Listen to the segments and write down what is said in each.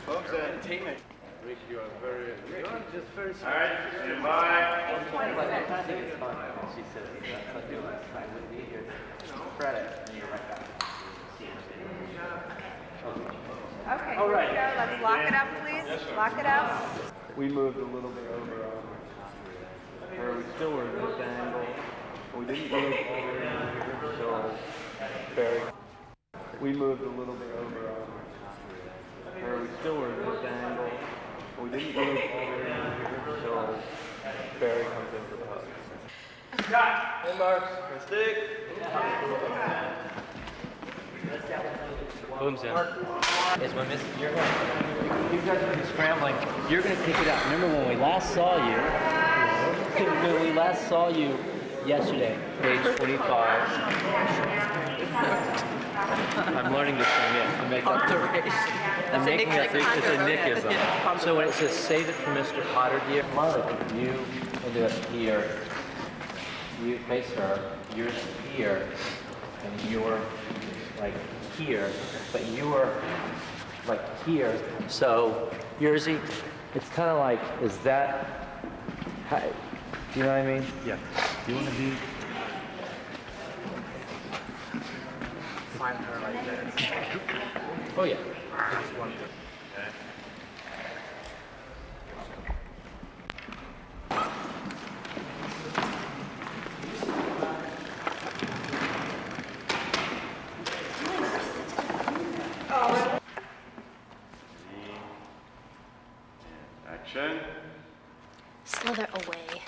Folks, entertainment. Rick, you are just very All right, stand by. I think it's fun. She says that's what you last time would be here. Credit, and you're right back. Okay, All right. here we go. Let's lock it up, please. Lock it up. We moved a little bit over where we still were in this angle. We didn't move all the way over here, so very. We moved a little bit over where we still were in this angle. We didn't move all the way over here, so Barry comes in for the hug. Shot. Hey, Mark. Stick. Boom, Sam. Is when you guys have been scrambling. You're going to pick it up. Remember when we last saw you? When we last saw you yesterday, page 25. I'm learning this thing, yeah. To make up. I'm making up. It's a Nickism. So when it says save it for Mr. Potter, dear, you will do it here. You face her. Yours here, and you're like here, but you're like here. So yours, it's kind of like, is that? How, do you know what I mean? Yeah. You want to be? Find her like this. Oh yeah. Just one. Okay. Action. Slither away.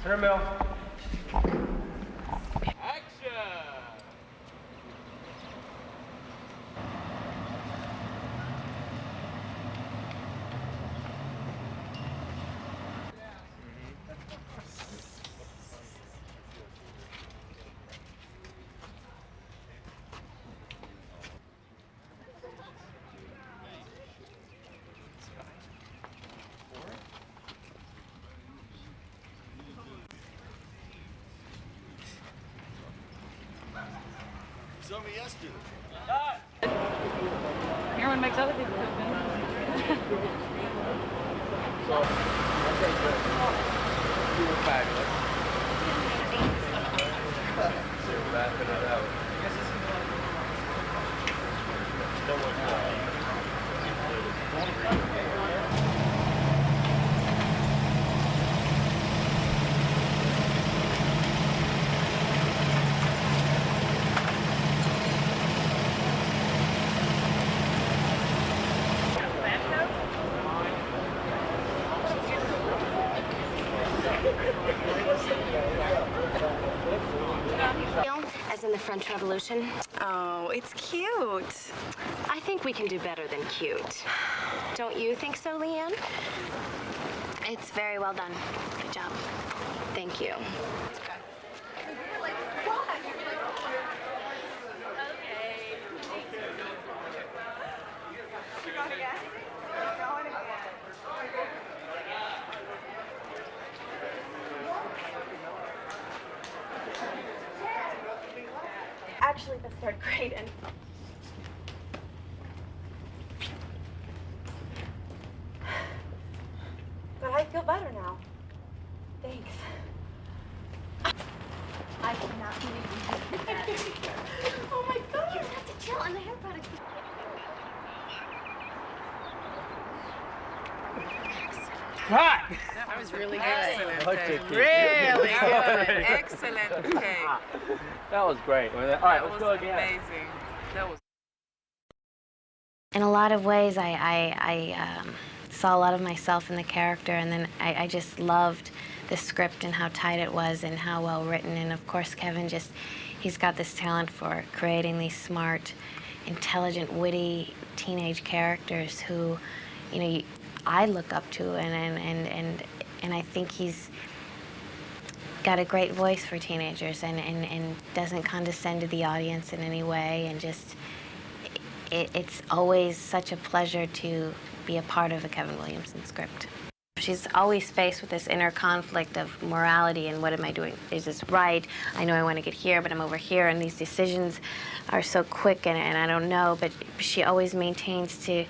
Turn Saw me yesterday. Everyone makes other people feel good. So, okay, good. You were fabulous. So we're wrapping it out. Don't look As in the French Revolution. Oh, it's cute. I think we can do better than cute. Don't you think so, Leanne? It's very well done. Good job. Thank you. Actually, that's third grade, and but I feel better now. Thanks. I cannot believe you did that. Oh my God! You have to chill on the hair product. Cut! That was really good. Excellent. Really good. Excellent take. That was great. All right, let's go again. Amazing. That was. In a lot of ways, I saw a lot of myself in the character, and then I just loved the script and how tight it was and how well written. And of course, Kevin he's got this talent for creating these smart, intelligent, witty teenage characters who, I look up to, and I think he's got a great voice for teenagers and doesn't condescend to the audience in any way, and just it's always such a pleasure to be a part of a Kevin Williamson script. she's always faced with this inner conflict of morality and what am I doing? Is this right? I know I want to get here, but I'm over here, and these decisions are so quick, and I don't know. But she always maintains to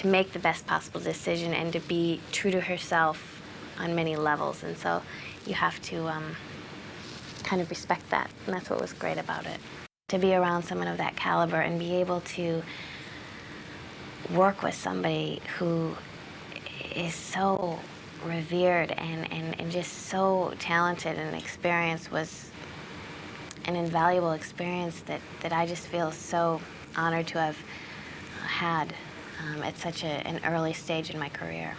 make the best possible decision and to be true to herself on many levels. And so you have to kind of respect that, and that's what was great about it. To be around someone of that caliber and be able to work with somebody who is so revered and just so talented and experienced was an invaluable experience that I just feel so honored to have had at such an early stage in my career.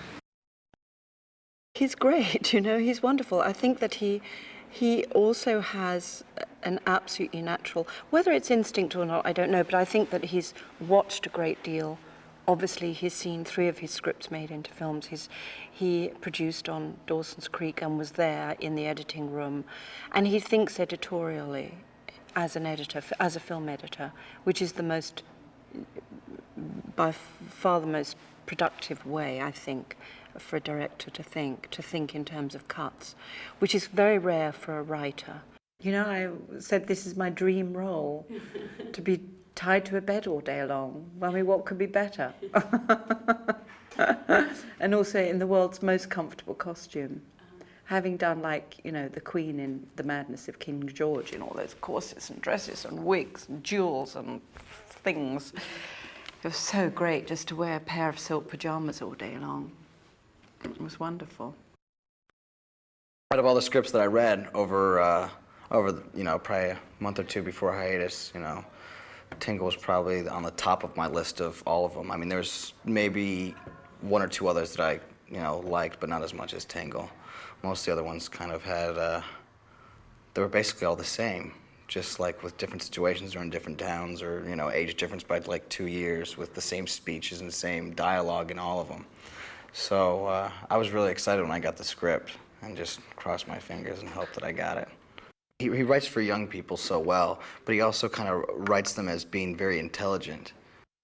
He's great, you know, he's wonderful. I think that he also has an absolutely natural, whether it's instinct or not, I don't know, but I think that he's watched a great deal. Obviously, he's seen 3 of his scripts made into films. He produced on Dawson's Creek and was there in the editing room. And he thinks editorially as an editor, as a film editor, which is the most, by far the most productive way, I think, for a director to think in terms of cuts, which is very rare for a writer. You know, I said this is my dream role, to be tied to a bed all day long. I mean, what could be better? And also in the world's most comfortable costume. Having done, like, you know, the Queen in The Madness of King George, in all those corsets and dresses and wigs and jewels and things. It was so great just to wear a pair of silk pajamas all day long. It was wonderful. Out of all the scripts that I read over you know, probably a month or 2 before hiatus, you know, Tingle was probably on the top of my list of all of them. I mean, there's maybe 1 or 2 others that I, you know, liked, but not as much as Tingle. Most of the other ones kind of had, they were basically all the same, just like with different situations or in different towns, or, you know, age difference by like 2 years, with the same speeches and the same dialogue in all of them. So I was really excited when I got the script and just crossed my fingers and hoped that I got it. He writes for young people so well, but he also kind of writes them as being very intelligent.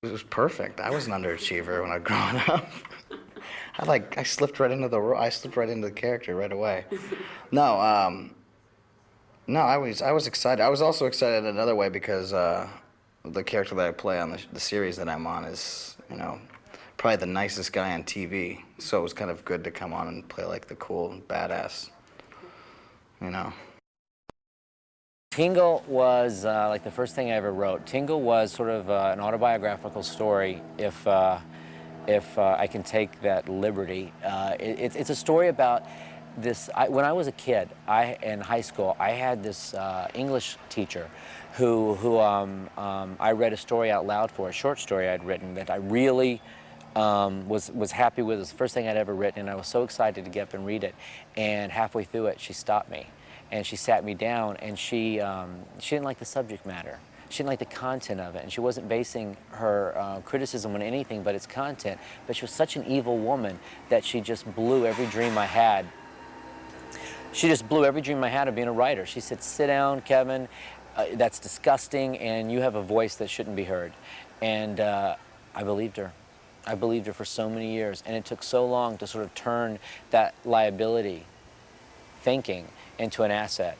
It was perfect. I was an underachiever when I was growing up. I slipped right into the character right away. No, no, I was excited. I was also excited another way because the character that I play on the series that I'm on is, you know, probably the nicest guy on TV. So it was kind of good to come on and play like the cool badass, you know. Tingle was like the first thing I ever wrote. Tingle was sort of an autobiographical story, if I can take that liberty. It's a story about this. When I was a kid, in high school, I had this English teacher who I read a story out loud for, a short story I'd written that I really was happy with. It was the first thing I'd ever written, and I was so excited to get up and read it. And halfway through it, she stopped me. And she sat me down, and she didn't like the subject matter. She didn't like the content of it, and she wasn't basing her criticism on anything but its content. But she was such an evil woman that she just blew every dream I had. She just blew every dream I had of being a writer. She said, "Sit down, Kevin. That's disgusting, and you have a voice that shouldn't be heard." And I believed her. I believed her for so many years, and it took so long to sort of turn that liability thinking into an asset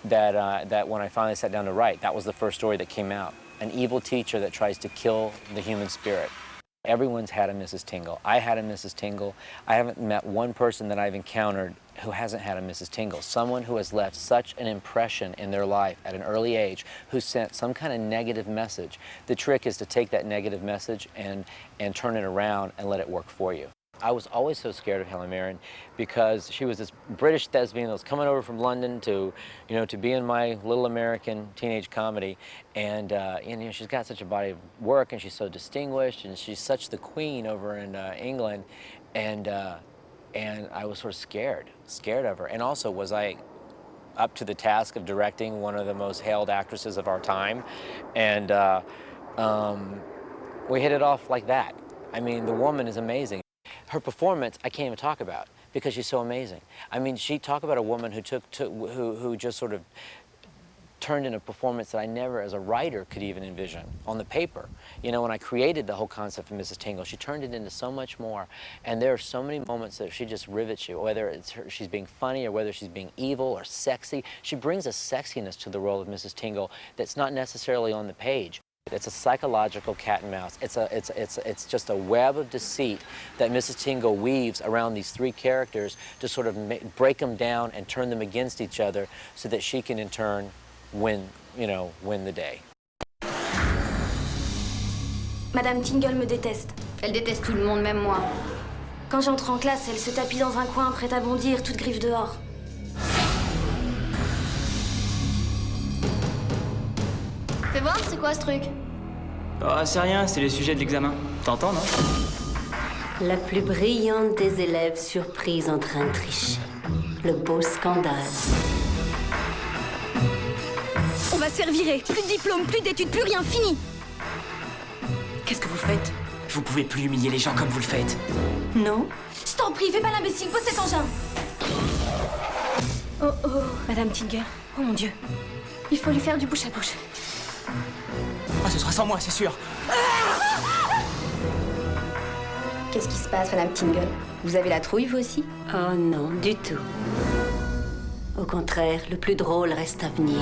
that when I finally sat down to write, that was the first story that came out. An evil teacher that tries to kill the human spirit. Everyone's had a Mrs. Tingle. I had a Mrs. Tingle. I haven't met one person that I've encountered who hasn't had a Mrs. Tingle. Someone who has left such an impression in their life at an early age, who sent some kind of negative message. The trick is to take that negative message and turn it around and let it work for you. I was always so scared of Helen Mirren because she was this British thespian that was coming over from London to, you know, to be in my little American teenage comedy, and you know, she's got such a body of work, and she's so distinguished, and she's such the queen over in England, and I was sort of scared of her. And also, was I up to the task of directing one of the most hailed actresses of our time? And we hit it off like that. I mean, the woman is amazing. Her performance, I can't even talk about because she's so amazing. I mean, she talk about a woman who who just sort of turned into a performance that I never, as a writer, could even envision on the paper. You know, when I created the whole concept of Mrs. Tingle, she turned it into so much more. And there are so many moments that she just rivets you, whether it's she's being funny or whether she's being evil or sexy. She brings a sexiness to the role of Mrs. Tingle that's not necessarily on the page. It's a psychological cat and mouse. It's just a web of deceit that Mrs. Tingle weaves around these three characters to sort of break them down and turn them against each other so that she can in turn win the day. Madame Tingle me déteste. Elle déteste tout le monde, même moi. Quand j'entre en classe, elle se tapit dans un coin, prête à bondir, toute griffe dehors. Fais voir, c'est quoi ce truc? Oh, c'est rien, c'est le sujet de l'examen. T'entends, non? La plus brillante des élèves surprise en train de tricher. Le beau scandale. On va se faire virer. Plus de diplôme, plus d'études, plus rien, fini. Qu'est-ce que vous faites? Vous pouvez plus humilier les gens comme vous le faites. Non? Je t'en prie, fais pas l'imbécile, pose cet engin. Oh oh, Madame Tingle. Oh mon Dieu. Il faut lui faire du bouche à bouche. Ah, ce sera sans moi, c'est sûr. Qu'est-ce qui se passe, Madame Tingle? Vous avez la trouille, vous aussi? Oh non, du tout. Au contraire, le plus drôle reste à venir.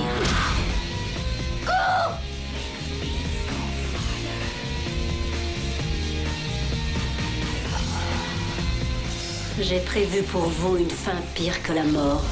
J'ai prévu pour vous une fin pire que la mort.